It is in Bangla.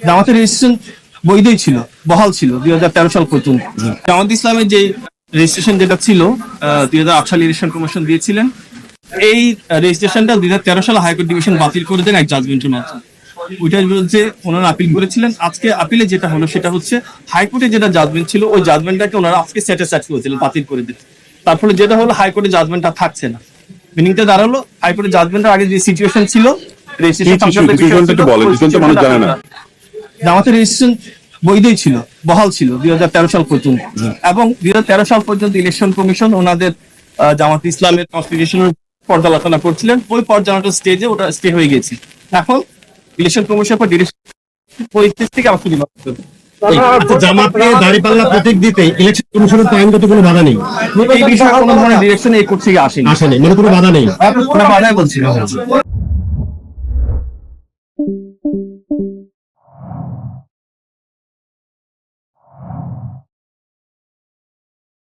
জামাতের রেজিস্ট্রেশন বৈধই ছিল, বহাল ছিল 2013 সাল পর্যন্ত। জামাত ইসলামের যে রেজিস্ট্রেশন যেটা ছিল 2008 সালে ইলেকশন কমিশন দিয়েছিলেন, এই রেজিস্ট্রেশনটা 2013 সালে হাইকোর্ট ডিভিশন বাতিল করে দেন এক জাজমেন্টের মাধ্যমে। ওইটার বিরুদ্ধে ওনারা আপিল করেছিলেন। আজকে আপিলে যেটা হলো সেটা হচ্ছে হাইকোর্টে যেটা জাজমেন্ট ছিল ওই জাজমেন্টটাকে ওনারা আজকে স্যাটিসফাইড করেছিলেন, বাতিল করে দিতে। তার ফলে যেটা হলো হাইকোর্টের জাজমেন্টটা থাকছে না। মিনিংটা দাঁড়ালো হাইকোর্টের জাজমেন্টের আগে যে সিচুয়েশন ছিল জামাতের রেজিস্ট্রেশন বৈধই ছিল, বহাল ছিল 2013 সাল পর্যন্ত। এবং 2013 সাল পর্যন্ত ইলেকশন কমিশন ওনাদের জামাত ইসলামের কনস্টিটিউশনের পর্যালোচনা করছিলেন। ওই পর্যালোচনা স্টেজে ওটা স্টে হয়ে গেছে। এখন ইলেকশন কমিশন পর ডিরেকশন পরিস্থিতি থেকে আবার শুরু করতে জামাতকে দাঁড়িপাল্লা প্রতীক দিতে ইলেকশন কমিশনের তো আইনগত কোনো বাধা নেই। এই বিষয়ে কোনো ধরনের ডিরেকশন এই কোর্ট থেকে আসেনি, মানে কোনো বাধা নেই। বাধাই বলছিল।